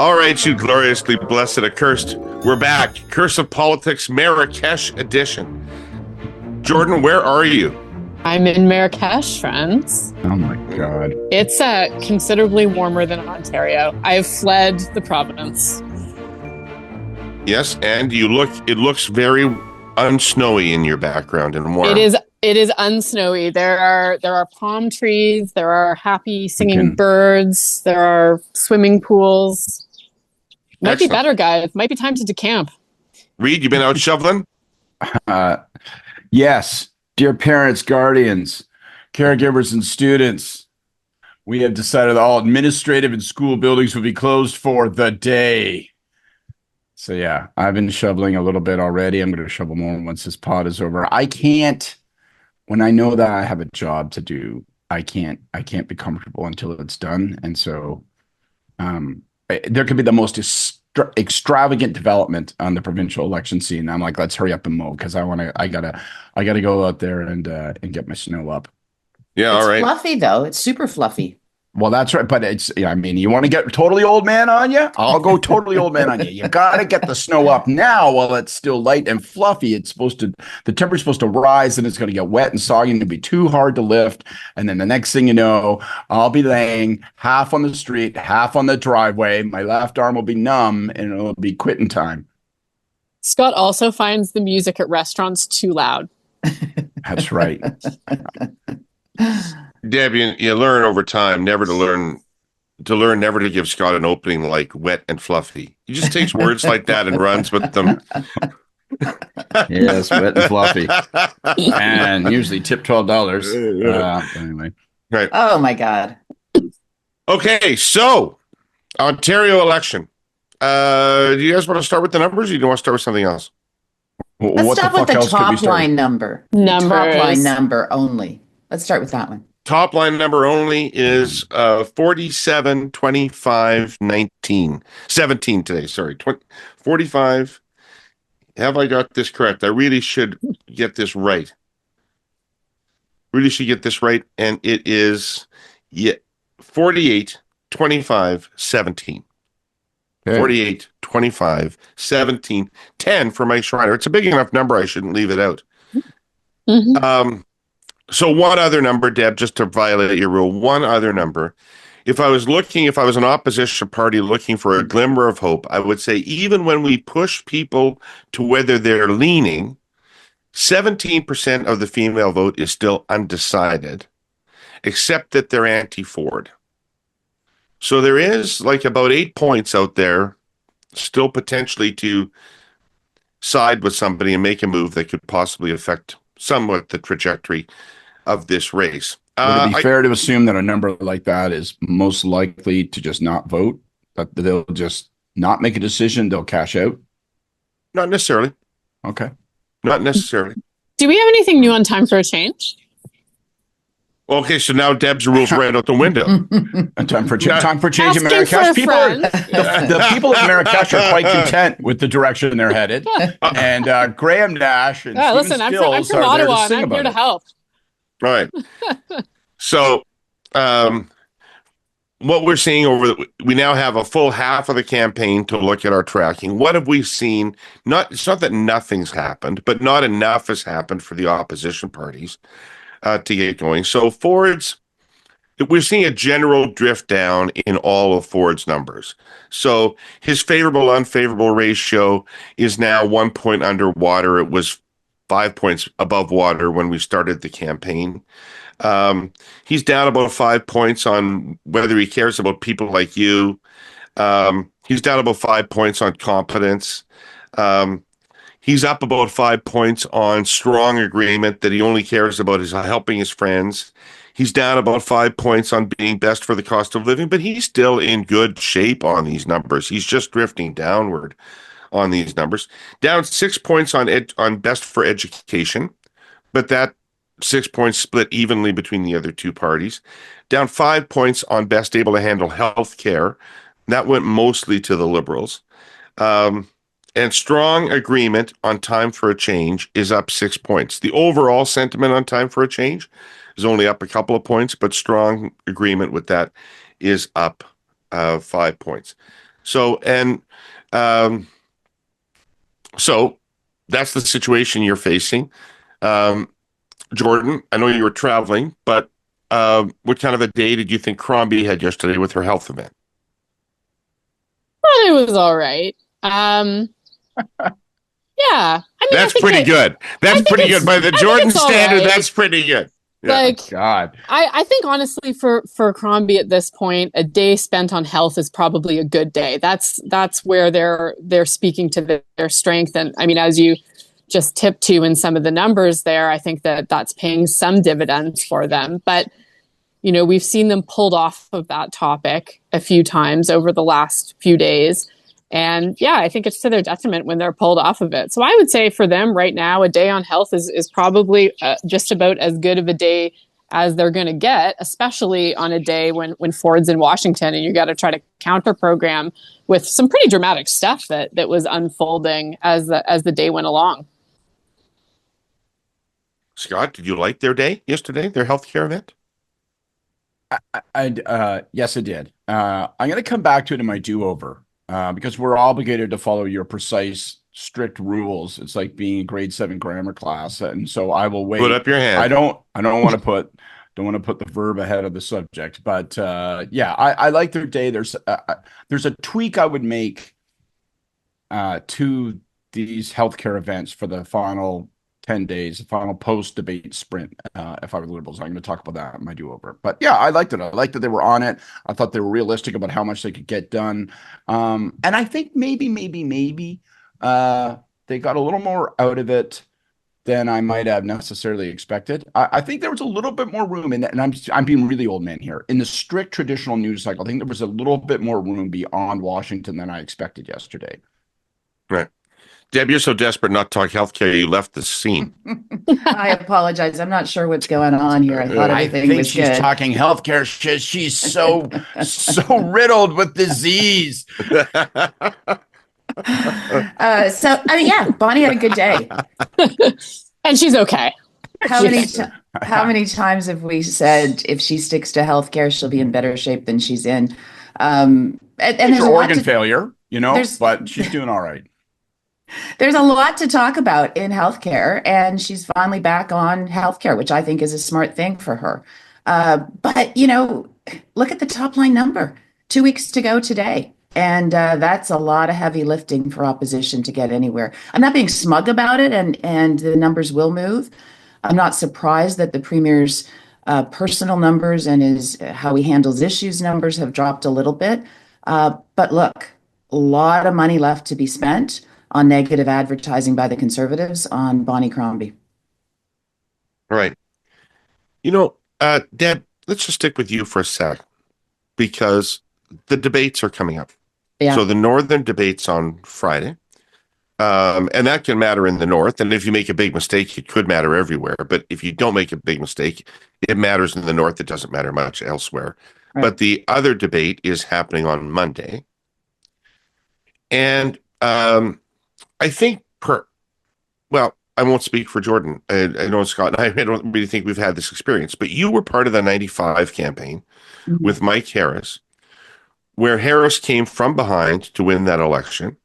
All right, you gloriously blessed accursed. We're back. Curse of Politics Marrakesh edition. Jordan, where are you? I'm in Marrakesh, friends. Oh my God. It's considerably warmer than Ontario. I've fled the province. Yes, and it looks very unsnowy in your background and warm. It is unsnowy. There are palm trees, there are happy singing birds, there are swimming pools. Might be better, guys. Might be time to decamp. Reid, you been out shoveling? Yes. Dear parents, guardians, caregivers, and students, we have decided all administrative and school buildings will be closed for the day. So yeah, I've been shoveling a little bit already. I'm going to shovel more once this pod is over. When I know that I have a job to do, I can't be comfortable until it's done. And so there could be the most extravagant development on the provincial election scene. I'm like, let's hurry up and mow because I gotta go out there and get my snow up. Yeah, all right. It's fluffy though. It's super fluffy. Well, that's right. But you want to get totally old man on you? I'll go totally old man on you. You got to get the snow up now while it's still light and fluffy. The temperature's supposed to rise and it's going to get wet and soggy and it'll be too hard to lift. And then the next thing you know, I'll be laying half on the street, half on the driveway. My left arm will be numb and it'll be quitting time. Scott also finds the music at restaurants too loud. That's right. Deb, you learn over time never to give Scott an opening like wet and fluffy. He just takes words like that and runs with them. Yes, wet and fluffy. And usually tip $12. Anyway. Right. Oh my God. Okay, so Ontario election. Do you guys want to start with the numbers or do you want to start with something else? Let's start with the top line number. Numbers. Top line number only. Let's start with that one. Top line number only is 47, 25, 19. 17 today, sorry. 45. Have I got this correct? I really should get this right. And it is 48, 25, 17. Okay. 48, 25, 17, 10 for Mike Schreiner. It's a big enough number, I shouldn't leave it out. Mm-hmm. So one other number, Deb, just to violate your rule, one other number. If I was an opposition party looking for a glimmer of hope, I would say even when we push people to whether they're leaning, 17% of the female vote is still undecided, except that they're anti-Ford. So there is like about 8 points out there still potentially to side with somebody and make a move that could possibly affect somewhat the trajectory of this race. Would it be fair to assume that a number like that is most likely to just not vote? That they'll just not make a decision, they'll cash out? Not necessarily. Okay. Not necessarily. Do we have anything new on Time for a Change? Okay, so now Deb's rules right out the window. Time for change in Marrakesh. The people of Marrakesh are quite content with the direction they're headed. And Graham Nash and Stephen Stills I'm from Ottawa, and I'm here to help. All right. So what we're seeing we now have a full half of the campaign to look at our tracking. What have we seen? It's not that nothing's happened, but not enough has happened for the opposition parties to get going. So we're seeing a general drift down in all of Ford's numbers. So his favorable, unfavorable ratio is now 1 point underwater. It was 5 points above water when we started the campaign. He's down about 5 points on whether he cares about people like you. He's down about 5 points on competence. He's up about 5 points on strong agreement that he only cares about is helping his friends. He's down about 5 points on being best for the cost of living, but he's still in good shape on these numbers. He's just drifting downward on these numbers. Down 6 points on best for education, but that 6 points split evenly between the other two parties. Down 5 points on best able to handle health care. That went mostly to the Liberals. And strong agreement on time for a change is up 6 points. The overall sentiment on time for a change is only up a couple of points, but strong agreement with that is up 5 points. So, and so that's the situation you're facing. Um, Jordan, I know you were traveling, but what kind of a day did you think Crombie had yesterday with her health event? Well, it was all right. Yeah. I mean, that's pretty good. That's pretty good. By the Jordan standard, right. That's pretty good. Yeah. Like, God. I think honestly for Crombie at this point, a day spent on health is probably a good day. That's where they're speaking to their strength. And I mean, as you just tipped to in some of the numbers there, I think that's paying some dividends for them. But, you know, we've seen them pulled off of that topic a few times over the last few days. And yeah, I think it's to their detriment when they're pulled off of it. So I would say for them right now, a day on health is probably just about as good of a day as they're going to get, especially on a day when Ford's in Washington and you got to try to counter program with some pretty dramatic stuff that was unfolding as the day went along. Scott, did you like their day yesterday, their healthcare event? Yes, I did. I'm going to come back to it in my do-over. Because we're obligated to follow your precise, strict rules. It's like being a grade 7 grammar class, and so I will wait. Put up your hand. I don't want to put the verb ahead of the subject, but yeah, I like their day. There's a tweak I would make to these healthcare events for the final 10 days, the final post-debate sprint. If I were the Liberals, I'm going to talk about that in my do-over. But yeah, I liked it. I liked that they were on it. I thought they were realistic about how much they could get done. And I think maybe they got a little more out of it than I might have necessarily expected. I think there was a little bit more room in that, and I'm being really old man here. In the strict traditional news cycle, I think there was a little bit more room beyond Washington than I expected yesterday. Right. Deb, you're so desperate not to talk healthcare, you left the scene. I apologize. I'm not sure what's going on here. I thought everything was good. She's talking healthcare. She's so riddled with disease. So, I mean, yeah, Bonnie had a good day. And she's okay. How many times have we said if she sticks to healthcare, she'll be in better shape than she's in? And there's her organ failure, but she's doing all right. There's a lot to talk about in healthcare, and she's finally back on healthcare, which I think is a smart thing for her. But, look at the top line number, 2 weeks to go today. And that's a lot of heavy lifting for opposition to get anywhere. I'm not being smug about it, and the numbers will move. I'm not surprised that the Premier's personal numbers and how he handles issues numbers have dropped a little bit. But look, a lot of money left to be spent on negative advertising by the Conservatives on Bonnie Crombie. All right. Deb, let's just stick with you for a sec, because the debates are coming up. Yeah. So the Northern debate's on Friday. And that can matter in the North. And if you make a big mistake, it could matter everywhere. But if you don't make a big mistake, it matters in the North. It doesn't matter much elsewhere. Right. But the other debate is happening on Monday. And I think I won't speak for Jordan. I know Scott and I don't really think we've had this experience, but you were part of the 95 campaign with Mike Harris, where Harris came from behind to win that election.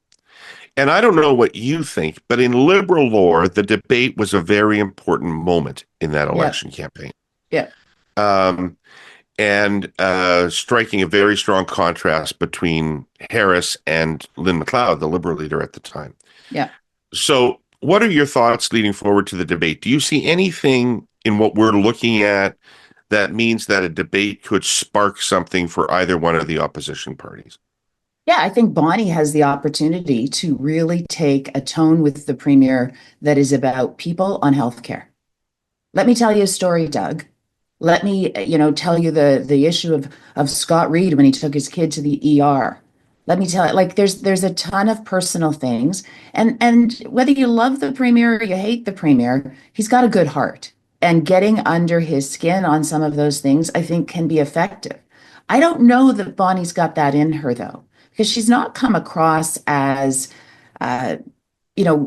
And I don't know what you think, but in Liberal lore, the debate was a very important moment in that election campaign. Yeah. And striking a very strong contrast between Harris and Lynn McLeod, the Liberal leader at the time. Yeah. So what are your thoughts leading forward to the debate? Do you see anything in what we're looking at that means that a debate could spark something for either one of the opposition parties? Yeah, I think Bonnie has the opportunity to really take a tone with the Premier that is about people on healthcare. Let me tell you a story, Doug. Let me, tell you the issue of Scott Reid when he took his kid to the ER. Let me tell you, there's a ton of personal things. And whether you love the Premier or you hate the Premier, he's got a good heart. And getting under his skin on some of those things, I think, can be effective. I don't know that Bonnie's got that in her, though, because she's not come across as,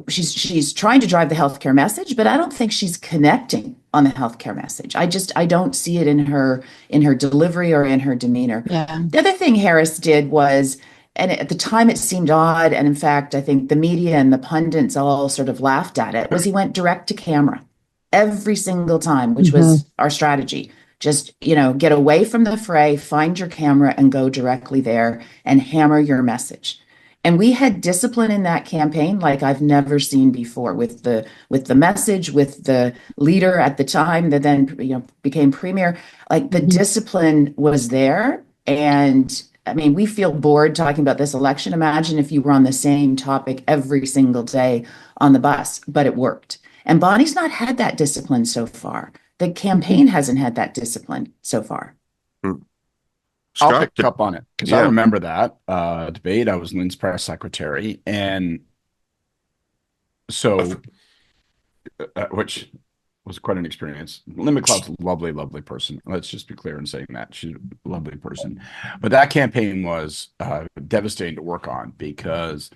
she's trying to drive the healthcare message, but I don't think she's connecting on the healthcare message. I don't see it in her delivery or in her demeanor. Yeah. The other thing Harris did was, and at the time it seemed odd. And in fact, I think the media and the pundits all sort of laughed at it, was he went direct to camera every single time, which was our strategy. Just, get away from the fray, find your camera and go directly there and hammer your message. And we had discipline in that campaign like I've never seen before, with the message, with the leader at the time that then became premier. Like, the discipline was there. And I mean, we feel bored talking about this election. Imagine if you were on the same topic every single day on the bus, but it worked. And Bonnie's not had that discipline so far. The campaign hasn't had that discipline so far. I'll pick up on it because I remember that debate. I was Lynn's press secretary, and so which was quite an experience. Lynn McLeod's a lovely, lovely person. Let's just be clear in saying that. She's a lovely person. But that campaign was devastating to work on because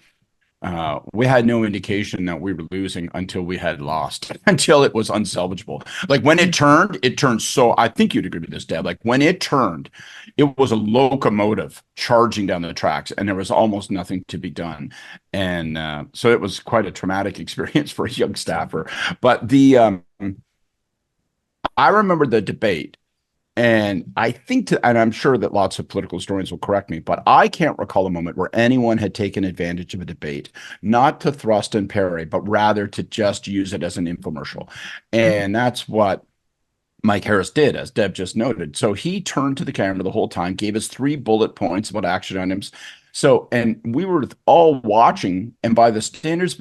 we had no indication that we were losing until we had lost, until it was unsalvageable. Like, when it turned so, I think you'd agree with this, Deb, like when it turned, it was a locomotive charging down the tracks and there was almost nothing to be done. And so it was quite a traumatic experience for a young staffer. But I remember the debate. And I think, and I'm sure that lots of political historians will correct me, but I can't recall a moment where anyone had taken advantage of a debate, not to thrust and parry, but rather to just use it as an infomercial. And that's what Mike Harris did, as Deb just noted. So he turned to the camera the whole time, gave us 3 bullet points about action items. So, and we were all watching, and by the standards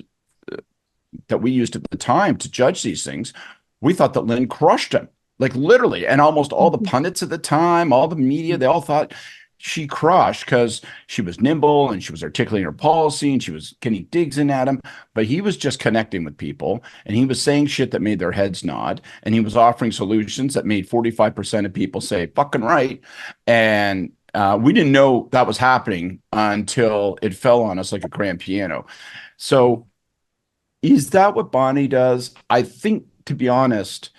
that we used at the time to judge these things, we thought that Lynn crushed him. Like, literally, and almost all the pundits at the time, all the media, they all thought she crushed because she was nimble and she was articulating her policy and she was getting digs in at him. But he was just connecting with people, and he was saying shit that made their heads nod, and he was offering solutions that made 45% of people say fucking right. And we didn't know that was happening until it fell on us like a grand piano. So is that what Bonnie does? I think, to be honest,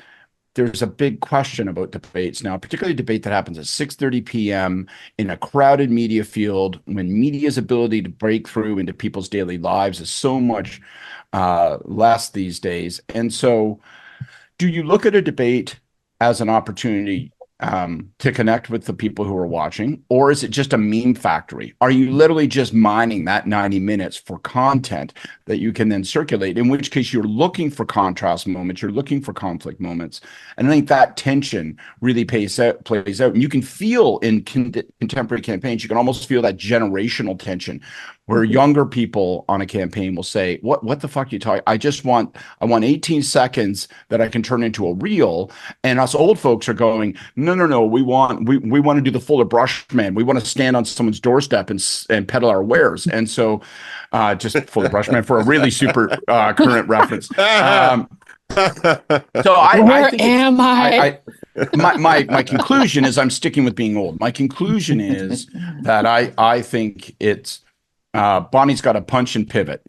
there's a big question about debates now, particularly a debate that happens at 6:30 p.m. in a crowded media field, when media's ability to break through into people's daily lives is so much less these days. And so, do you look at a debate as an opportunity to connect with the people who are watching, or is it just a meme factory? Are you literally just mining that 90 minutes for content that you can then circulate, in which case you're looking for contrast moments, you're looking for conflict moments? And I think that tension really plays out. And you can feel in contemporary campaigns, you can almost feel that generational tension where younger people on a campaign will say, what the fuck are you talking? I want 18 seconds that I can turn into a reel. And us old folks are going, no, we want to do the Fuller Brush Man. We want to stand on someone's doorstep and peddle our wares. And so just Fuller Brush Man for a really super current reference. So I think my conclusion is I'm sticking with being old. My conclusion is that I think it's Bonnie's got to punch and pivot,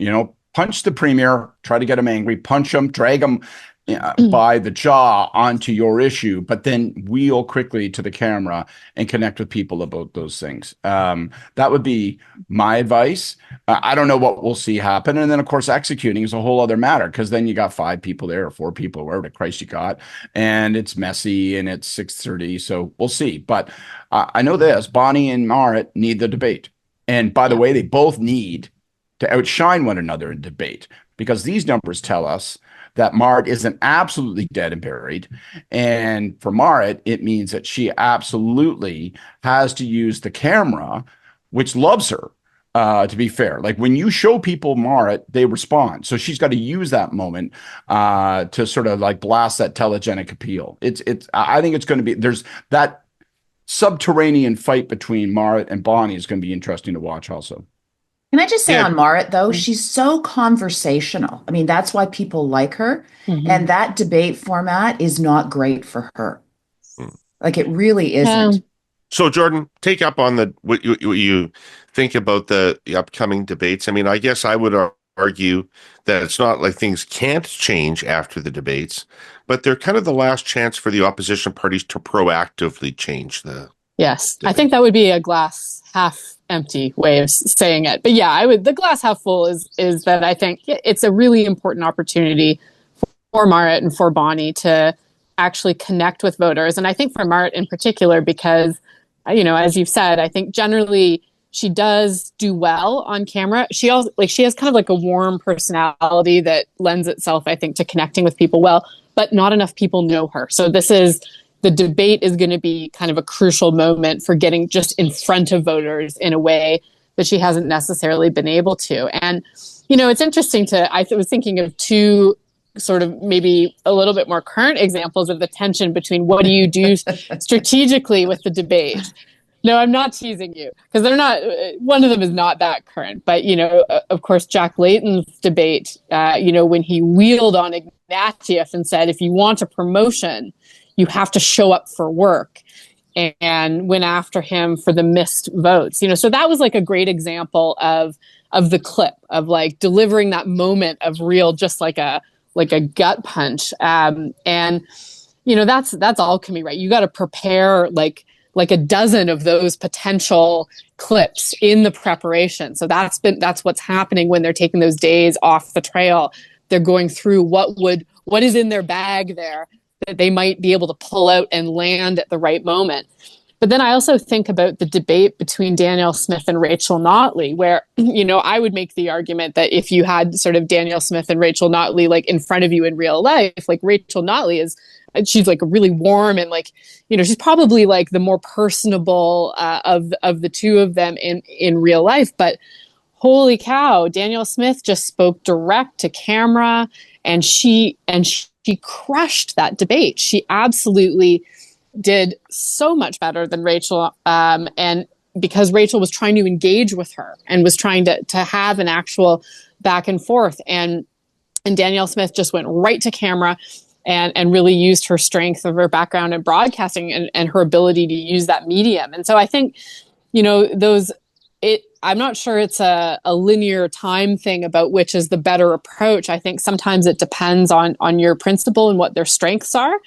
punch the premier, try to get him angry, punch him, drag him by the jaw onto your issue, but then wheel quickly to the camera and connect with people about those things. That would be my advice. I don't know what we'll see happen. And then, of course, executing is a whole other matter, because then you got 5 people there or 4 people, wherever the Christ you got, and it's messy and it's 6:30. So we'll see. But I know this, Bonnie and Marit need the debate. And by the way, they both need to outshine one another in debate, because these numbers tell us that Marit isn't absolutely dead and buried. And for Marit, it means that she absolutely has to use the camera, which loves her, to be fair. Like, when you show people Marit, they respond. So she's got to use that moment to sort of like blast that telegenic appeal. I think it's going to be, there's that subterranean fight between Marit and Bonnie is going to be interesting to watch also. Can I just say on Marit, though, she's so conversational. I mean, that's why people like her. And that debate format is not great for her. Like, it really isn't. So, Jordan, take up on what you think about the upcoming debates. I mean, I guess I would argue that it's not like things can't change after the debates, but they're kind of the last chance for the opposition parties to proactively change the Yes, debate. I think that would be a glass half empty way of saying it. But yeah, the glass half full is that I think it's a really important opportunity for Marit and for Bonnie to actually connect with voters. And I think for Marit in particular, because, as you've said, I think generally she does do well on camera. She also she has kind of like a warm personality that lends itself, I think, to connecting with people well, but not enough people know her. So the debate is going to be kind of a crucial moment for getting just in front of voters in a way that she hasn't necessarily been able to. And, it's interesting I was thinking of two sort of maybe a little bit more current examples of the tension between what do you do strategically with the debate. No, I'm not teasing you because they're not. One of them is not that current, but of course, Jack Layton's debate. When he wheeled on Ignatieff and said, "If you want a promotion, you have to show up for work," and went after him for the missed votes. So that was like a great example of the clip of like delivering that moment of real, just like a gut punch. And that's alchemy, right? You got to prepare like a dozen of those potential clips in the preparation. So that's what's happening when they're taking those days off the trail. They're going through what is in their bag there that they might be able to pull out and land at the right moment. But then I also think about the debate between Danielle Smith and Rachel Notley, where, I would make the argument that if you had sort of Danielle Smith and Rachel Notley like in front of you in real life, like Rachel Notley she's like really warm and like, she's probably like the more personable of the two of them in real life. But holy cow, Danielle Smith just spoke direct to camera and she crushed that debate. She absolutely did so much better than Rachel. And because Rachel was trying to engage with her and was trying to have an actual back and forth. And Danielle Smith just went right to camera and really used her strength of her background in broadcasting and her ability to use that medium. And so I think, I'm not sure it's a linear time thing about which is the better approach. I think sometimes it depends on your principal and what their strengths are,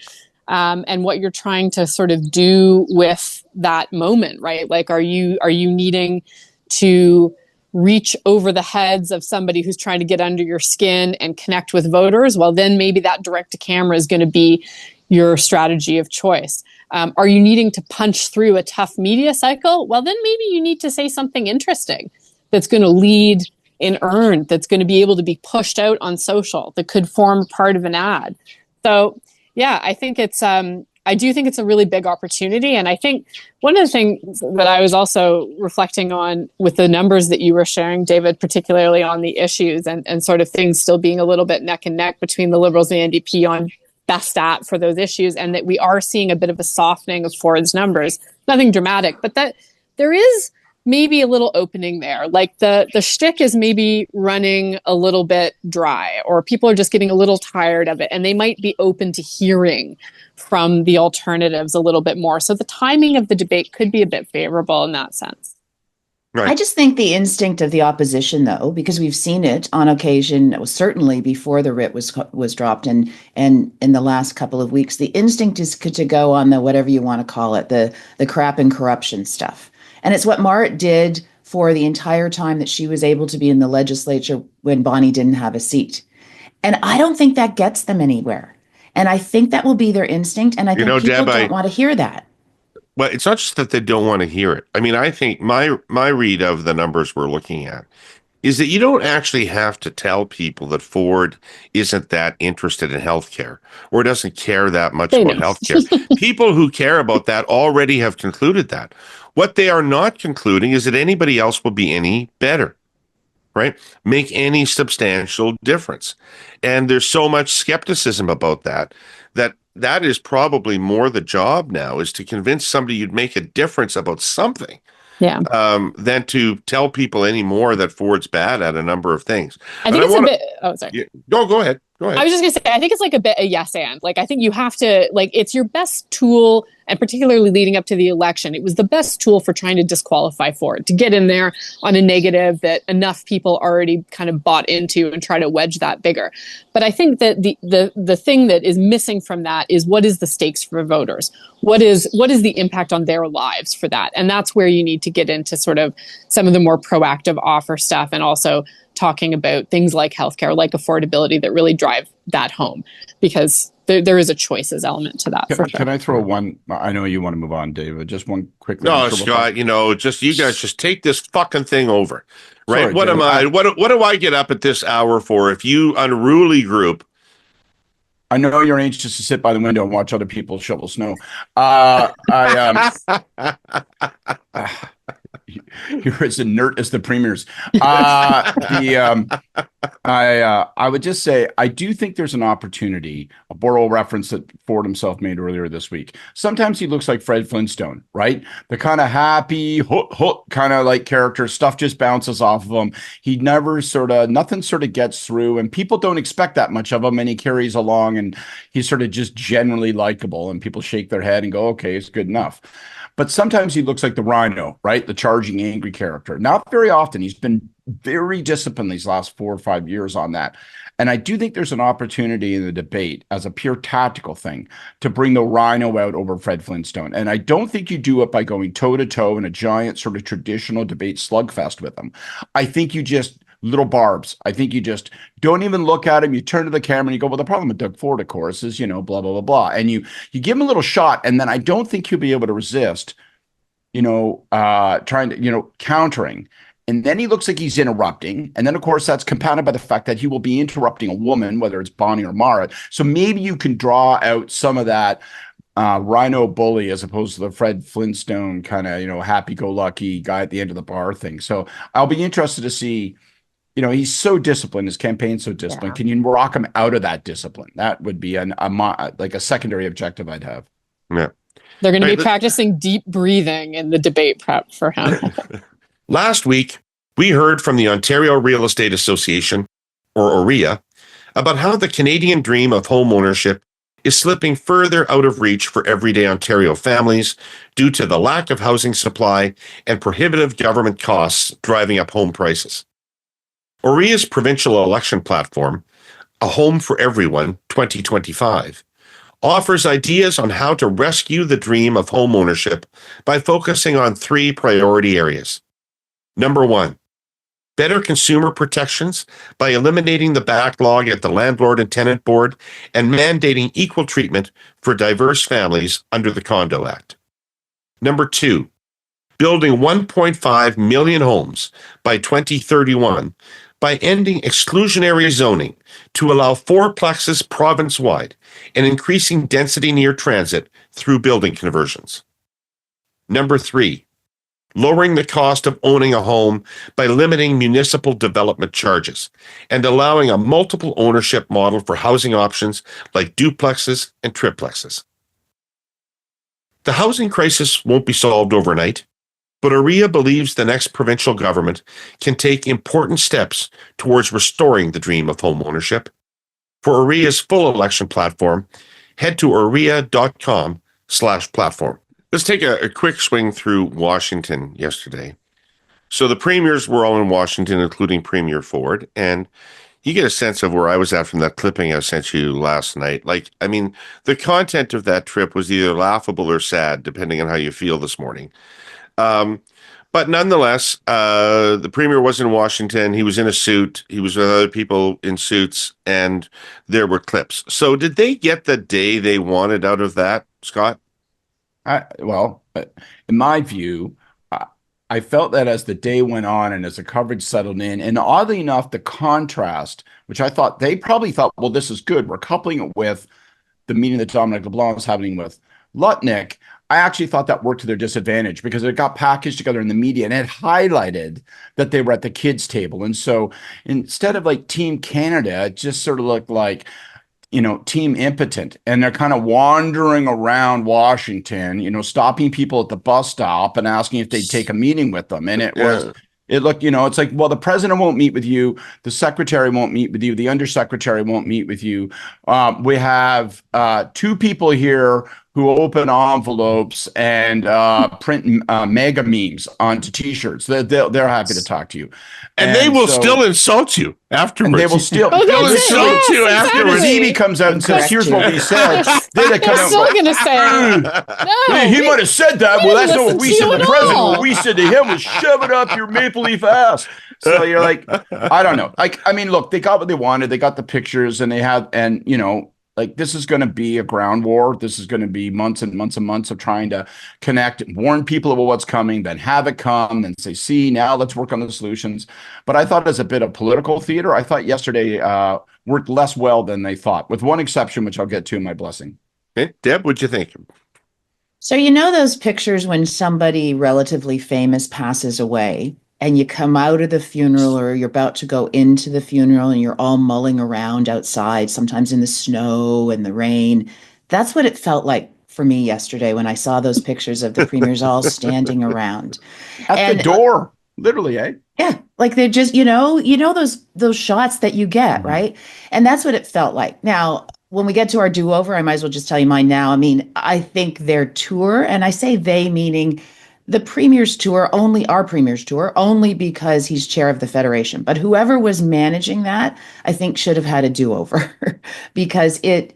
and what you're trying to sort of do with that moment, right? Like, are you needing to reach over the heads of somebody who's trying to get under your skin and connect with voters? Well, then maybe that direct to camera is going to be your strategy of choice. Are you needing to punch through a tough media cycle? Well, then maybe you need to say something interesting that's going to lead in earned, that's going to be able to be pushed out on social, that could form part of an ad. So yeah, I think I do think it's a really big opportunity. And I think one of the things that I was also reflecting on with the numbers that you were sharing, David, particularly on the issues and sort of things still being a little bit neck and neck between the Liberals and the NDP on best at for those issues, and that we are seeing a bit of a softening of Ford's numbers. Nothing dramatic, but that there is maybe a little opening there. Like the shtick is maybe running a little bit dry, or people are just getting a little tired of it, and they might be open to hearing from the alternatives a little bit more. So the timing of the debate could be a bit favorable in that sense. Right. I just think the instinct of the opposition, though, because we've seen it on occasion, certainly before the writ was dropped, and in the last couple of weeks, the instinct is to go on the whatever you want to call it, the crap and corruption stuff. And it's what Marit did for the entire time that she was able to be in the legislature when Bonnie didn't have a seat. And I don't think that gets them anywhere. And I think that will be their instinct. And I think people Deb, don't want to hear that. Well, it's not just that they don't want to hear it. I mean, I think my read of the numbers we're looking at is that you don't actually have to tell people that Ford isn't that interested in healthcare or doesn't care that much about healthcare. People who care about that already have concluded that. What they are not concluding is that anybody else will be any better, right? Make any substantial difference. And there's so much skepticism about that is probably more the job now, is to convince somebody you'd make a difference about something, than to tell people anymore that Ford's bad at a number of things. I think it's a bit. Oh, sorry. No, go ahead. Go ahead. I was just gonna say, I think it's like a bit a yes and. Like, I think you have to, like, it's your best tool, and particularly leading up to the election, it was the best tool for trying to disqualify Ford, to get in there on a negative that enough people already kind of bought into and try to wedge that bigger. But I think that the thing that is missing from that is, what is the stakes for voters? What is the impact on their lives for that? And that's where you need to get into sort of some of the more proactive offer stuff, and also talking about things like healthcare, like affordability, that really drive that home, because there is a choices element to that. Can I throw one? I know you want to move on, David. Just one quick. No, Scott, just you guys just take this fucking thing over, right? Sorry, What David. am I? What do I get up at this hour for? If you unruly group, I know you're anxious to sit by the window and watch other people shovel snow. You're as inert as the premiers. I would just say, I do think there's an opportunity, a Borrell reference that Ford himself made earlier this week. Sometimes he looks like Fred Flintstone, right? The kind of happy, kind of like character, stuff just bounces off of him. He never nothing gets through, and people don't expect that much of him, and he carries along, and he's sort of just generally likable, and people shake their head and go, okay, it's good enough. But sometimes he looks like the Rhino, right? The charging, angry character. Not very often. He's been very disciplined these last 4 or 5 years on that. And I do think there's an opportunity in the debate, as a pure tactical thing, to bring the Rhino out over Fred Flintstone. And I don't think you do it by going toe-to-toe in a giant sort of traditional debate slugfest with him. I think you just... little barbs. I think you just don't even look at him. You turn to the camera and you go, well, the problem with Doug Ford, of course, is, blah, blah, blah, blah. And you give him a little shot, and then I don't think he'll be able to resist, trying to, countering. And then he looks like he's interrupting. And then, of course, that's compounded by the fact that he will be interrupting a woman, whether it's Bonnie or Mara. So maybe you can draw out some of that Rhino bully, as opposed to the Fred Flintstone kind of, happy-go-lucky guy at the end of the bar thing. So I'll be interested to see. He's so disciplined. His campaign's so disciplined. Yeah. Can you rock him out of that discipline? That would be a secondary objective I'd have. Yeah. They're going to be practicing deep breathing in the debate prep for him. Last week, we heard from the Ontario Real Estate Association, or OREA, about how the Canadian dream of home ownership is slipping further out of reach for everyday Ontario families due to the lack of housing supply and prohibitive government costs driving up home prices. OREA's provincial election platform, A Home for Everyone 2025, offers ideas on how to rescue the dream of home ownership by focusing on 3 priority areas. Number 1, better consumer protections by eliminating the backlog at the Landlord and Tenant Board and mandating equal treatment for diverse families under the Condo Act. Number 2, building 1.5 million homes by 2031 by ending exclusionary zoning to allow 4plexes province-wide and increasing density near transit through building conversions. Number 3, lowering the cost of owning a home by limiting municipal development charges and allowing a multiple ownership model for housing options like duplexes and triplexes. The housing crisis won't be solved overnight, but OREA believes the next provincial government can take important steps towards restoring the dream of home ownership. For OREA's full election platform, head to orea.com/platform. Let's take a quick swing through Washington yesterday. So the premiers were all in Washington, including Premier Ford, and you get a sense of where I was at from that clipping I sent you last night. The content of that trip was either laughable or sad, depending on how you feel this morning. But nonetheless, the premier was in Washington. He was in a suit. He was with other people in suits, and there were clips. So did they get the day they wanted out of that, Scott? In my view, I felt that as the day went on and as the coverage settled in, and oddly enough, the contrast, which I thought they probably thought, well, this is good. We're coupling it with the meeting that Dominic LeBlanc was having with Leichnitz. I actually thought that worked to their disadvantage because it got packaged together in the media and it highlighted that they were at the kids' table. And so instead of like Team Canada, it just sort of looked like, Team Impotent. And they're kind of wandering around Washington, stopping people at the bus stop and asking if they'd take a meeting with them. And it was It looked, it's like, well, the president won't meet with you. The secretary won't meet with you. The undersecretary won't meet with you. We have two people here who open envelopes and print mega memes onto T-shirts. They're happy to talk to you. And they will still insult you afterwards. And they will still insult you afterwards. Amy comes out and says, here's what we said. Then they come They're out still going to say, no, he might have said that. Well, that's not what we said to the president. all. What we said to him was shove it up your maple leaf ass. So you're like, I don't know. Look, they got what they wanted. They got the pictures and this is going to be a ground war. This is going to be months and months and months of trying to connect, warn people about what's coming, then have it come, then say, see, now let's work on the solutions. But I thought as a bit of political theater, I thought yesterday worked less well than they thought, with one exception, which I'll get to in my blessing. Okay. Deb, what'd you think? So those pictures when somebody relatively famous passes away and you come out of the funeral or you're about to go into the funeral and you're all mulling around outside, sometimes in the snow and the rain. That's what it felt like for me yesterday when I saw those pictures of the premiers all standing around. At the door, literally, eh? Yeah, like they're just, those shots that you get, right? And that's what it felt like. Now, when we get to our do-over, I might as well just tell you mine now. I think their tour, and I say they meaning the premier's tour, our premier's tour, only because he's chair of the federation. But whoever was managing that, I think should have had a do-over because it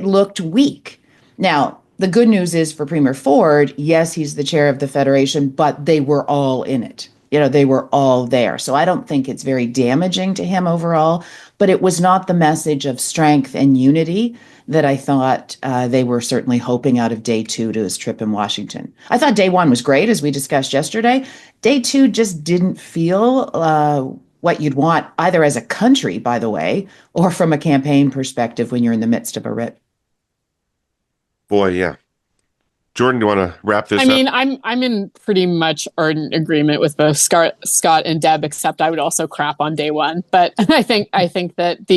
looked weak. Now, the good news is for Premier Ford, yes, he's the chair of the federation, but they were all in it. They were all there. So I don't think it's very damaging to him overall, but it was not the message of strength and unity that I thought they were certainly hoping out of day 2 to his trip in Washington. I thought day 1 was great, as we discussed yesterday. Day 2 just didn't feel what you'd want, either as a country, by the way, or from a campaign perspective when you're in the midst of a writ. Boy, yeah. Jordan, do you want to wrap this up? I'm in pretty much ardent agreement with both Scott and Deb, except I would also crap on day 1. But I think that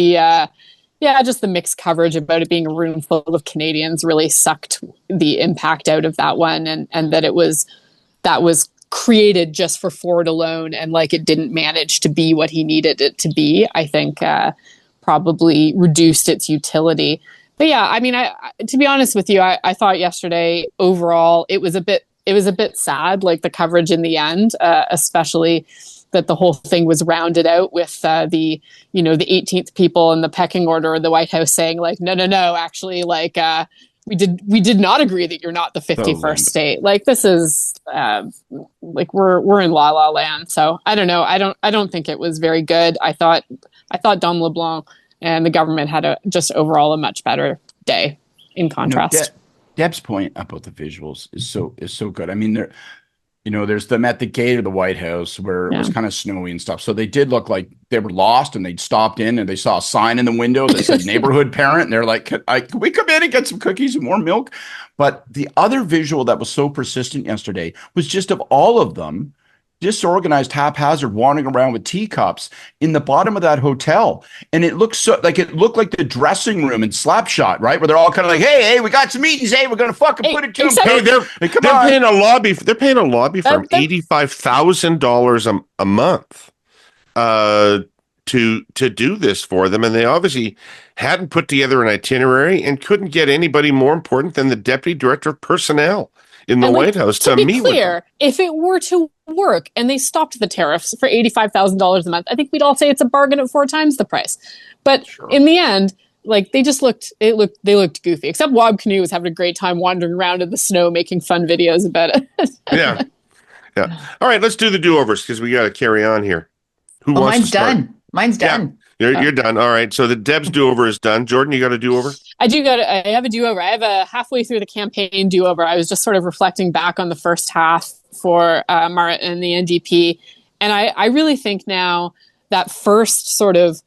just the mixed coverage about it being a room full of Canadians really sucked the impact out of that one, and that was created just for Ford alone, and it didn't manage to be what he needed it to be. I think probably reduced its utility. But yeah, to be honest with you, I thought yesterday overall it was a bit sad, the coverage in the end, especially that the whole thing was rounded out with the 18th people in the pecking order of the White House saying no, actually we did not agree that you're not the 51st state. This is we're in la la land. So I don't know. I don't think it was very good. I thought Dom LeBlanc and the government had just overall a much better day in contrast. Deb's point about the visuals is so good. There's them at the gate of the White House where it was kind of snowy and stuff. So they did look like they were lost, and they'd stopped in and they saw a sign in the window that said neighborhood parent. And they're like, can we come in and get some cookies and more milk? But the other visual that was so persistent yesterday was just of all of them disorganized, haphazard, wandering around with teacups in the bottom of that hotel. And it looked like the dressing room in Slapshot, right? Where they're all kind of like, hey, we got some meetings. Hey, we're going to fucking put it to them. Hey, they're paying a lobby. They're paying a lobby firm $85,000 a month to do this for them. And they obviously hadn't put together an itinerary and couldn't get anybody more important than the deputy director of personnel in the White House to meet with them. If it were to work and they stopped the tariffs for $85,000 a month, I think we'd all say it's a bargain at 4 times the price. But in the end, they just looked goofy. Except Wob Canoe was having a great time wandering around in the snow, making fun videos about it. Yeah. All right, let's do the do-overs because we got to carry on here. Who wants to start? Done. Mine's done. You're done. All right. So the Deb's do-over is done. Jordan, you got a do-over? I have a do-over. I have a halfway through the campaign do-over. I was just sort of reflecting back on the first half for Marit and the NDP. And I really think now that first sort of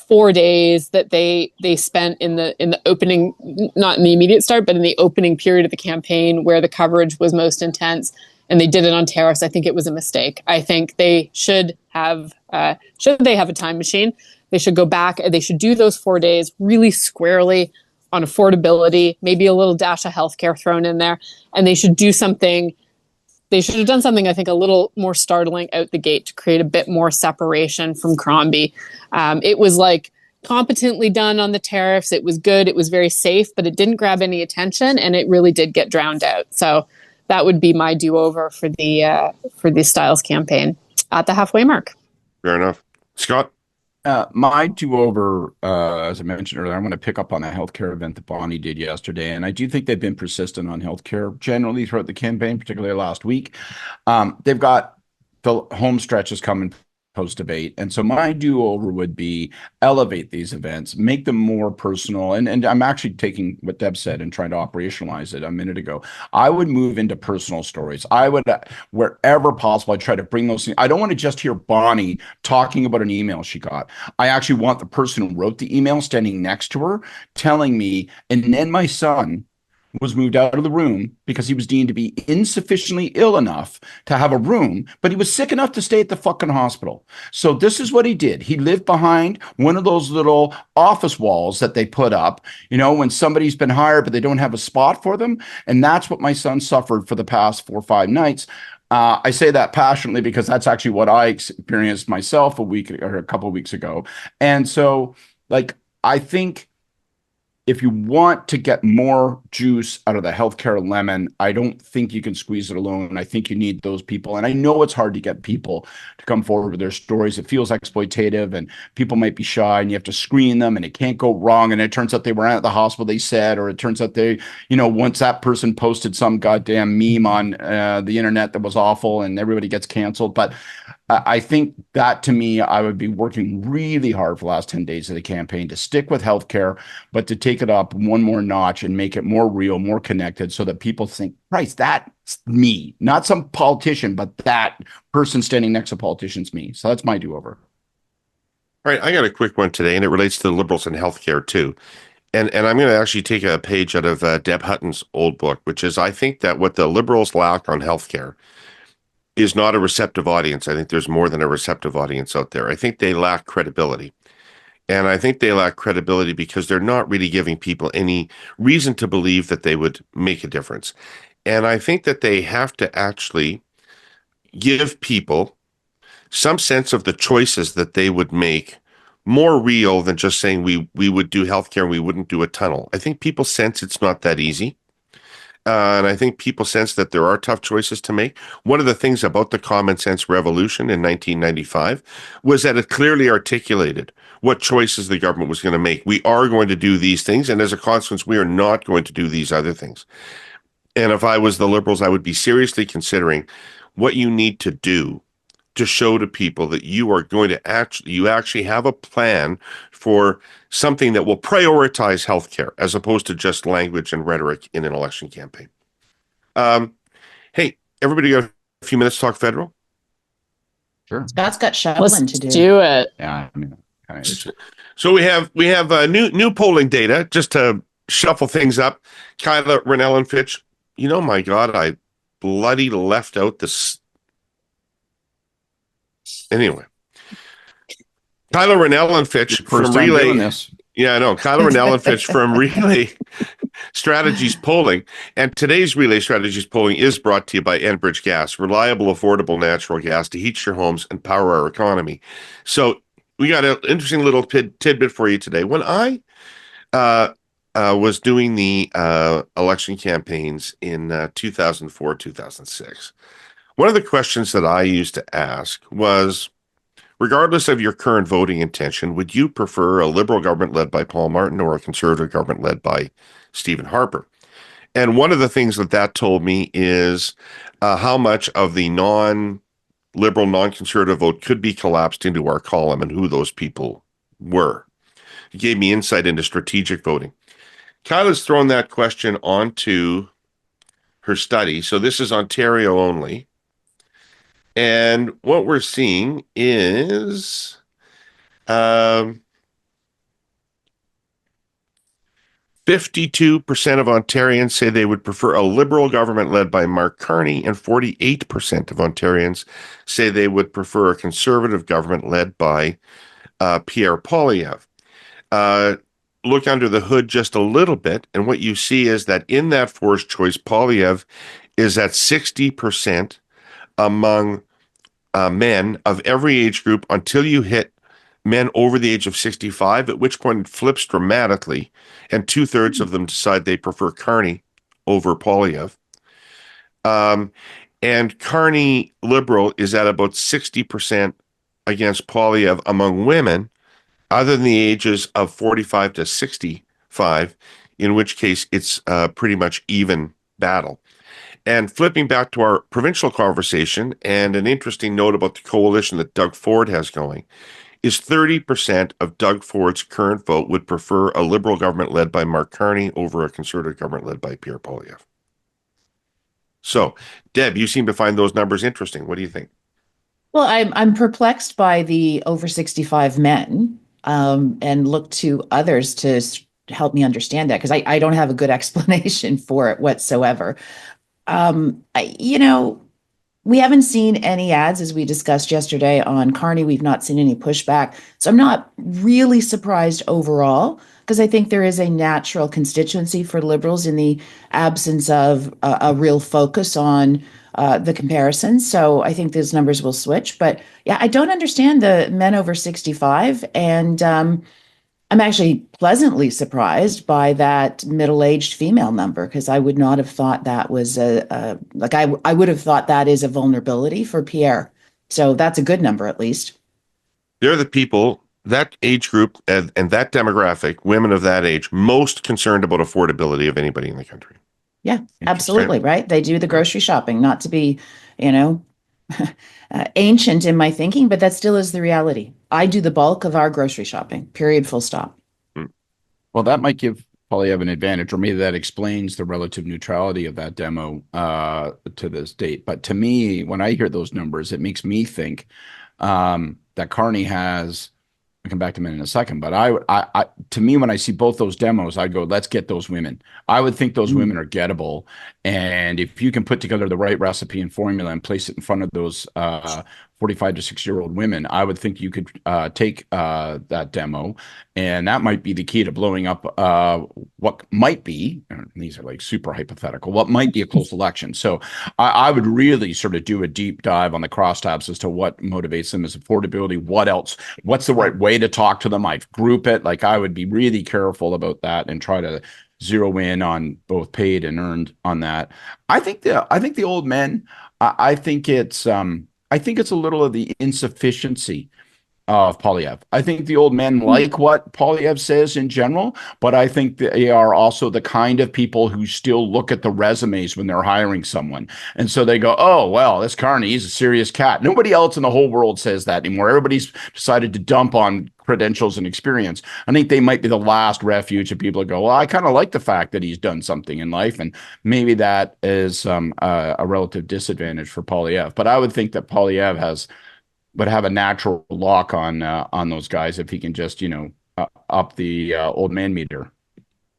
4 days that they spent in the opening, not in the immediate start, but in the opening period of the campaign where the coverage was most intense, and they did it on tariffs, I think it was a mistake. I think they should have a time machine, they should go back and they should do those 4 days really squarely on affordability, maybe a little dash of healthcare thrown in there. And they should do something they should have done something, I think, a little more startling out the gate to create a bit more separation from Crombie. It was like competently done on the tariffs. It was good. It was very safe, but it didn't grab any attention, and it really did get drowned out. So that would be my do-over for the Styles campaign at the halfway mark. Fair enough. Scott? My do-over, as I mentioned earlier, I'm going to pick up on a healthcare event that Bonnie did yesterday, and I do think they've been persistent on healthcare generally throughout the campaign, particularly last week. They've got the home stretches coming post-debate, and so my do-over would be elevate these events, make them more personal, and I'm actually taking what Deb said and trying to operationalize it a minute ago. I would move into personal stories. I would, wherever possible, I try to bring those things. I don't want to just hear Bonnie talking about an email she got. I actually want the person who wrote the email standing next to her telling me, and then my son was moved out of the room because he was deemed to be insufficiently ill enough to have a room, but he was sick enough to stay at the fucking hospital. So this is what he did. He lived behind one of those little office walls that they put up, when somebody's been hired, but they don't have a spot for them. And that's what my son suffered for the past 4 or 5 nights. I say that passionately because that's actually what I experienced myself a couple of weeks ago. And so, I think if you want to get more juice out of the healthcare lemon, I don't think you can squeeze it alone. I think you need those people. And I know it's hard to get people to come forward with their stories. It feels exploitative and people might be shy and you have to screen them and it can't go wrong. And it turns out they were at the hospital, they said, or it turns out they, once that person posted some goddamn meme on the internet that was awful and everybody gets canceled. But I think that, to me, I would be working really hard for the last 10 days of the campaign to stick with healthcare, but to take it up one more notch and make it more real, more connected so that people think, Christ, that's me, not some politician, but that person standing next to politicians, me. So that's my do-over. All right, I got a quick one today, and it relates to the Liberals and healthcare, too. And I'm going to actually take a page out of Deb Hutton's old book, which is, I think that what the Liberals lack on healthcare is not a receptive audience. I think there's more than a receptive audience out there. I think they lack credibility. And I think they lack credibility because they're not really giving people any reason to believe that they would make a difference. And I think that they have to actually give people some sense of the choices that they would make more real than just saying we would do healthcare and we wouldn't do a tunnel. I think people sense it's not that easy. And I think people sense that there are tough choices to make. One of the things about the common sense revolution in 1995 was that it clearly articulated what choices the government was going to make. We are going to do these things, and as a consequence, we are not going to do these other things. And if I was the Liberals, I would be seriously considering what you need to do to show to people that you are going to actually have a plan for something that will prioritize healthcare as opposed to just language and rhetoric in an election campaign. Hey, everybody got a few minutes to talk federal? Sure. Scott's got shoveling Let's to do. do it. Yeah, I mean, So we have new polling data just to shuffle things up. Kyla, Rennell, and Fitch. My God, I bloody left out this. Anyway, Kyla, Rennell, and Fitch from Relay. Yeah, I know. Kyla, Rennell, and Fitch from Relay Strategies Polling. And today's Relay Strategies Polling is brought to you by Enbridge Gas, reliable, affordable natural gas to heat your homes and power our economy. So we got an interesting little tidbit for you today. When I was doing the election campaigns in 2004, 2006, one of the questions that I used to ask was, regardless of your current voting intention, would you prefer a Liberal government led by Paul Martin or a Conservative government led by Stephen Harper? And one of the things that told me is how much of the non-Liberal, non-Conservative vote could be collapsed into our column and who those people were. It gave me insight into strategic voting. Kyla's thrown that question onto her study. So this is Ontario only. And what we're seeing is 52% of Ontarians say they would prefer a Liberal government led by Mark Carney, and 48% of Ontarians say they would prefer a Conservative government led by Pierre Poilievre. Look under the hood just a little bit, and what you see is that in that forced choice, Poilievre is at 60% among men of every age group until you hit men over the age of 65, at which point it flips dramatically, and 2/3 of them decide they prefer Carney over Poilievre. And Carney Liberal is at about 60% against Poilievre among women, other than the ages of 45 to 65, in which case it's pretty much even battle. And flipping back to our provincial conversation, and an interesting note about the coalition that Doug Ford has going, is 30% of Doug Ford's current vote would prefer a Liberal government led by Mark Carney over a Conservative government led by Pierre Poilievre. So, Deb, you seem to find those numbers interesting. What do you think? Well, I'm perplexed by the over 65 men, and look to others to help me understand that, because I don't have a good explanation for it whatsoever. We haven't seen any ads, as we discussed yesterday on Carney. We've not seen any pushback. So I'm not really surprised overall, because I think there is a natural constituency for Liberals in the absence of a real focus on the comparison. So I think those numbers will switch. But yeah, I don't understand the men over 65. And I'm actually pleasantly surprised by that middle-aged female number, because I would not have thought that was I would have thought that is a vulnerability for Pierre. So that's a good number, at least. They're the people, that age group and that demographic, women of that age, most concerned about affordability of anybody in the country. Yeah, absolutely. Right. They do the grocery shopping, not to be, ancient in my thinking, but that still is the reality. I do the bulk of our grocery shopping, period, full stop. Well, that might give Poilievre an advantage, or maybe that explains the relative neutrality of that demo to this date. But to me, when I hear those numbers, it makes me think that Carney has, I'll come back to him in a second, but I to me, when I see both those demos, I go, let's get those women. I would think those women are gettable. And if you can put together the right recipe and formula and place it in front of those 45 to 60-year-old women, I would think you could take that demo, and that might be the key to blowing up what might be, and these are like super hypothetical, what might be a close election. So I would really sort of do a deep dive on the crosstabs as to what motivates them. Is affordability? What else? What's the right way to talk to them? I'd group it. Like, I would be really careful about that and try to zero in on both paid and earned on that. I think the old men, I think it's a little of the insufficiency of Poilievre. I think the old men like what Poilievre says in general, but I think they are also the kind of people who still look at the resumes when they're hiring someone. And so they go, oh, well, this Carney, he's a serious cat. Nobody else in the whole world says that anymore. Everybody's decided to dump on credentials and experience. I think they might be the last refuge of people that go, well, I kind of like the fact that he's done something in life. And maybe that is a relative disadvantage for Poilievre. But I would think that Poilievre would have a natural lock on those guys if he can just, up the old man meter.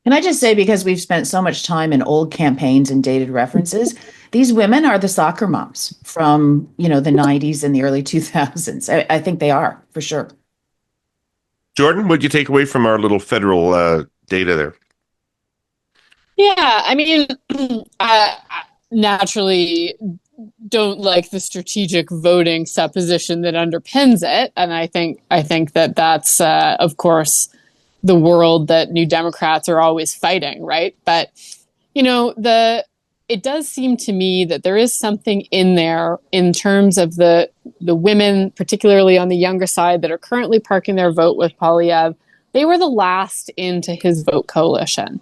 Can I just say, because we've spent so much time in old campaigns and dated references, these women are the soccer moms from, the 90s and the early 2000s. I think they are, for sure. Jordan, what'd you take away from our little federal data there? Yeah, I mean, naturally don't like the strategic voting supposition that underpins it, and I think that that's of course the world that New Democrats are always fighting, right? But it does seem to me that there is something in there in terms of the women, particularly on the younger side, that are currently parking their vote with Poilievre. They were the last into his vote coalition.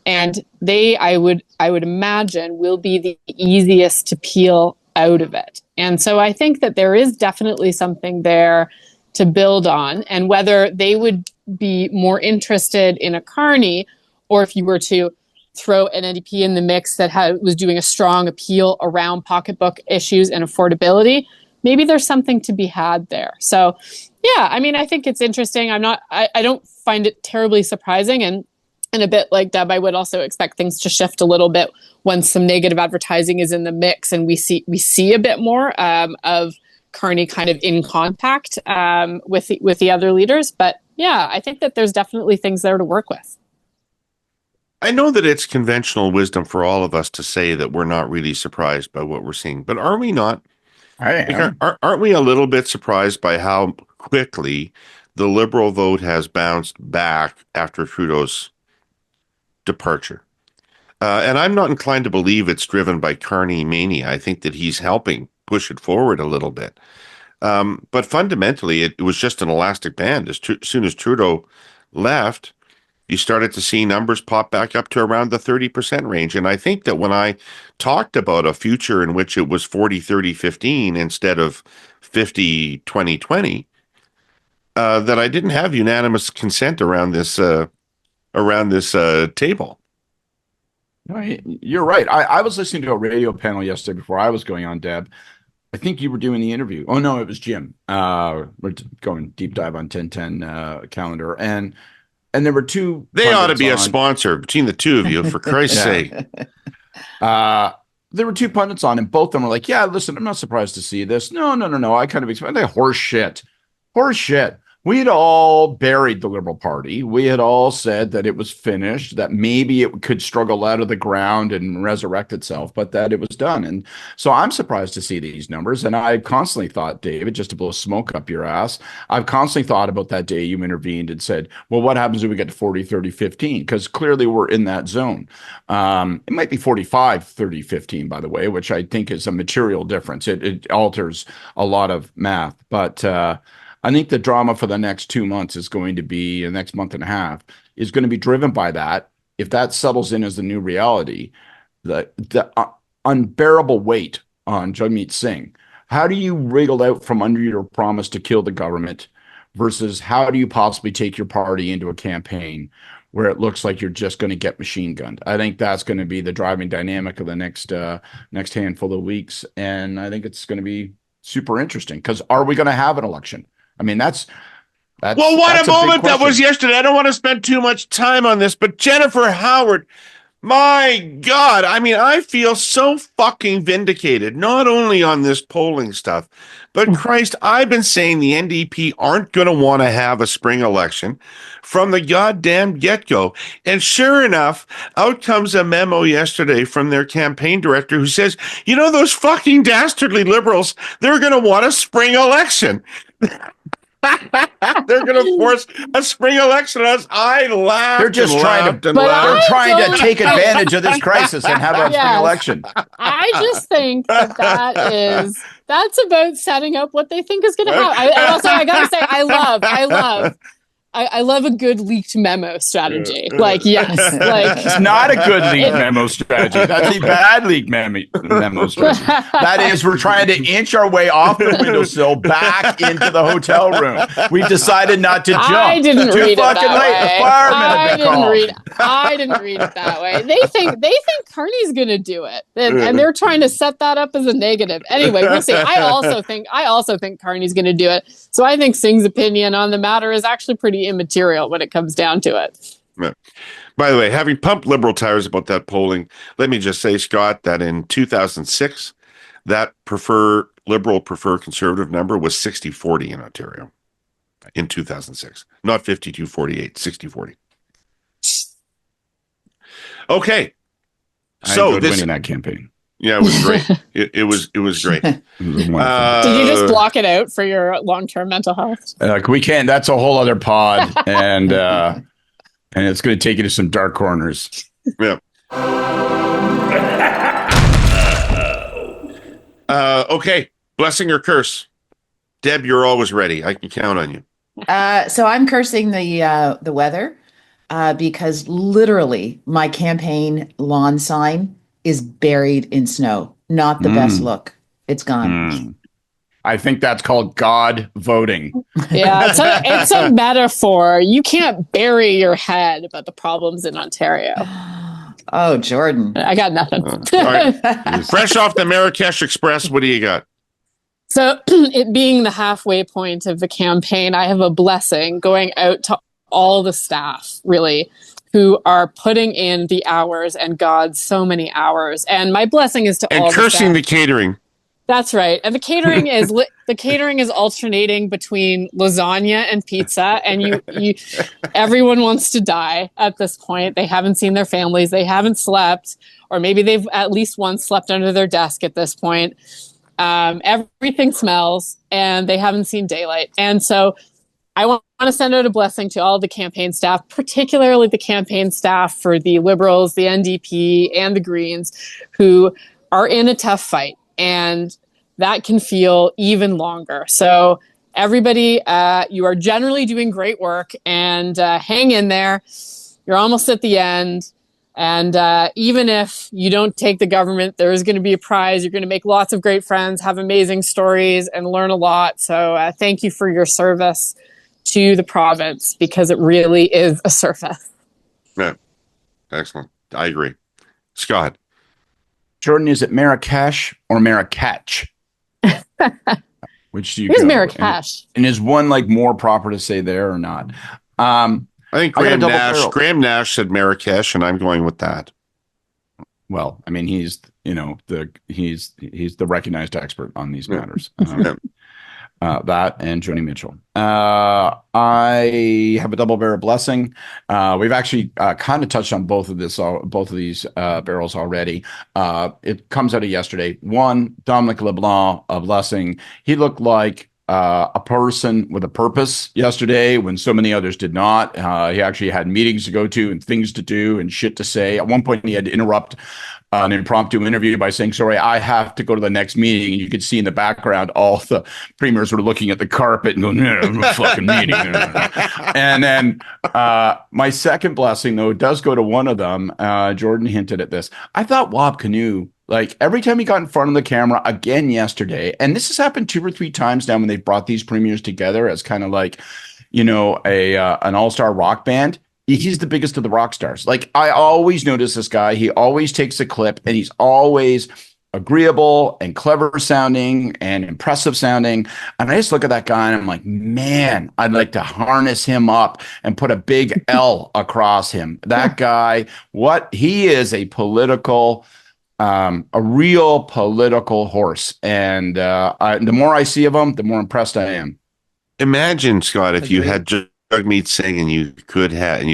And they, I would imagine, will be the easiest to peel out of it. And so I think that there is definitely something there to build on. And whether they would be more interested in a Carney, or if you were to throw an NDP in the mix that was doing a strong appeal around pocketbook issues and affordability, maybe there's something to be had there. So, yeah, I mean, I think it's interesting. I don't find it terribly surprising. And a bit like Deb, I would also expect things to shift a little bit once some negative advertising is in the mix and we see a bit more of Carney kind of in contact with the other leaders. But yeah, I think that there's definitely things there to work with. I know that it's conventional wisdom for all of us to say that we're not really surprised by what we're seeing, but are we not? I Like, am. aren't we a little bit surprised by how quickly the Liberal vote has bounced back after Trudeau's departure? And I'm not inclined to believe it's driven by Carney mania. I think that he's helping push it forward a little bit. But fundamentally, it was just an elastic band. As soon as Trudeau left, you started to see numbers pop back up to around the 30% range. And I think that when I talked about a future in which it was 40, 30, 15 instead of 50, 20, 20, that I didn't have unanimous consent around this table. No, you're right. I was listening to a radio panel yesterday before I was going on, Deb. I think you were doing the interview. Oh, no, it was Jim. We're going deep dive on 1010 calendar. And there were two. They ought to be on. a sponsor between the two of you, for Christ's sake. There were two pundits on, and both of them were like, yeah, listen, I'm not surprised to see this. No. I kind of expected horse shit. We had all buried the Liberal Party. We had all said that it was finished, that maybe it could struggle out of the ground and resurrect itself, but that it was done. And so I'm surprised to see these numbers. And I constantly thought, David, just to blow smoke up your ass, I've constantly thought about that day you intervened and said, well, what happens when we get to 40, 30, 15? Because clearly we're in that zone. It might be 45, 30, 15, by the way, which I think is a material difference. It alters a lot of math. But I think the drama for the next 2 months is going to be, the next month and a half, is going to be driven by that. If that settles in as the new reality, the unbearable weight on Jagmeet Singh, how do you wriggle out from under your promise to kill the government versus how do you possibly take your party into a campaign where it looks like you're just going to get machine gunned? I think that's going to be the driving dynamic of the next handful of weeks. And I think it's going to be super interesting because are we going to have an election? I mean, that's well, what that's a moment that question. was yesterday. I don't want to spend too much time on this, but Jennifer Howard, my God, I mean, I feel so fucking vindicated, not only on this polling stuff, but Christ, I've been saying the NDP aren't going to want to have a spring election from the goddamn get-go. And sure enough, out comes a memo yesterday from their campaign director who says, you know, those fucking dastardly Liberals, they're going to want a spring election. They're going to force a spring election on us. I laughed. They're just trying to take advantage of this crisis and have a spring election. I just think that's about setting up what they think is going to happen. Also, I gotta say, I love a good leaked memo strategy. Like, yes, like it's not a good leaked memo strategy. That's a bad leaked memo strategy. That is, we're trying to inch our way off the windowsill back into the hotel room. We decided not to jump. I didn't Too read it fucking that late. way. The firemen have been called. I didn't read it that way. They think Carney's going to do it, and they're trying to set that up as a negative. Anyway, we'll see. I also think Carney's going to do it. So I think Singh's opinion on the matter is actually pretty immaterial when it comes down to it. Yeah. By the way, having pumped Liberal tires about that polling, let me just say, Scott, that in 2006, that Liberal prefer Conservative number was 60-40 in Ontario in 2006. Not 52-48, 60-40. Okay. So winning that campaign. Yeah, it was great. it was great. Did you just block it out for your long-term mental health? We can't. That's a whole other pod, and it's going to take you to some dark corners. Yeah. Okay. Blessing or curse? Deb, you're always ready. I can count on you. So I'm cursing the weather because literally my campaign lawn sign is buried in snow. Not the best look. It's gone. I think that's called God voting. Yeah, it's a metaphor. You can't bury your head about the problems in Ontario. Oh, Jordan. I got nothing. All right. Fresh off the Marrakesh Express, what do you got? So it being the halfway point of the campaign, I have a blessing going out to all the staff, really, who are putting in the hours, and God, so many hours. And my blessing is to all and cursing the the catering. That's right. And the catering is alternating between lasagna and pizza, and you everyone wants to die at this point. They haven't seen their families, they haven't slept, or maybe they've at least once slept under their desk at this point. Everything smells, and they haven't seen daylight. And so I want to send out a blessing to all the campaign staff, particularly the campaign staff for the Liberals, the NDP, and the Greens, who are in a tough fight. And that can feel even longer. So everybody, you are generally doing great work, and hang in there. You're almost at the end. And even if you don't take the government, there is going to be a prize. You're going to make lots of great friends, have amazing stories, and learn a lot. So thank you for your service to the province, because it really is a service. Yeah, excellent. I agree. Scott. Jordan, is it Marrakesh or Marrakech? Which do you Here's go? Marrakesh. And is one like more proper to say there or not? I think I got a Graham double Nash. barrel. Graham Nash said Marrakesh, and I'm going with that. Well, I mean, he's the recognized expert on these matters. That and Joni Mitchell. I have a double barrel blessing. We've actually kind of touched on both of these barrels already. It comes out of yesterday. One, Dominic LeBlanc, a blessing. He looked like a person with a purpose yesterday when so many others did not. He actually had meetings to go to and things to do and shit to say. At one point, he had to interrupt an impromptu interview by saying, sorry, I have to go to the next meeting. And you could see in the background, all the premiers were looking at the carpet and going, no, fucking meeting. And then my second blessing, though, does go to one of them. Jordan hinted at this. I thought Wab Canoe, like every time he got in front of the camera again yesterday, and this has happened 2 or 3 times now when they've brought these premiers together as kind of like, an all-star rock band. He's the biggest of the rock stars. Like, I always notice this guy. He always takes a clip, and he's always agreeable and clever sounding and impressive sounding. And I just look at that guy and I'm like, man, I'd like to harness him up and put a big L across him. That guy, he is a real political horse. And the more I see of him, the more impressed I am. Imagine, Scott, if you had Jagmeet Singh and you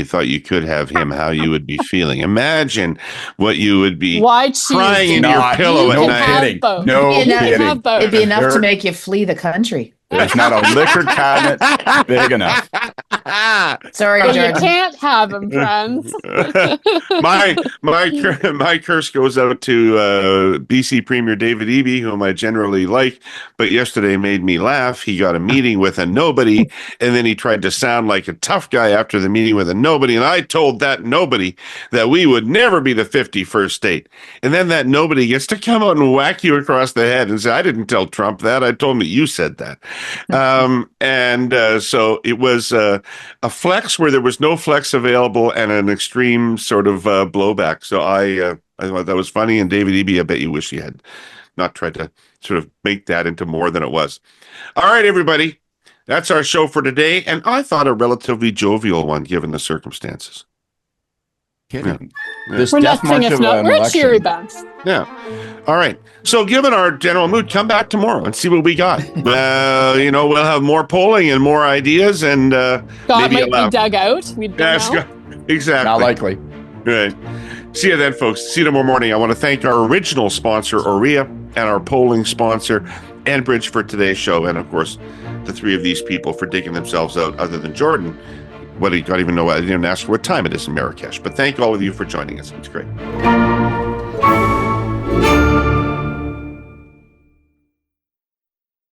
thought you could have him, how you would be feeling. Imagine what you would be crying into your pillow at night. No kidding. It'd be enough to make you flee the country. There's not a liquor cabinet big enough. Sorry, But Jordan. you can't have him, friends. my curse goes out to BC Premier David Eby, whom I generally like, but yesterday made me laugh. He got a meeting with a nobody, and then he tried to sound like a tough guy after the meeting with a nobody, and I told that nobody that we would never be the 51st state. And then that nobody gets to come out and whack you across the head and say, I didn't tell Trump that. I told him that you said that. So it was a flex where there was no flex available and an extreme sort of blowback. So I thought that was funny. And David Eby, I bet you wish he had not tried to sort of make that into more than it was. All right, everybody. That's our show for today. And I thought a relatively jovial one, given the circumstances. Kidding. Yeah. This We're death nothing march if of not. an We're a election. cheery bunch. Yeah. All right. So given our general mood, come back tomorrow and see what we got. We'll have more polling and more ideas, and Scott maybe might be dug out. We don't know. Exactly. Not likely. Right. See you then, folks. See you tomorrow morning. I want to thank our original sponsor, Aurea, and our polling sponsor, Enbridge, for today's show. And, of course, the three of these people for digging themselves out, other than Jordan. I didn't even ask what time it is in Marrakesh. But thank all of you for joining us. It's great.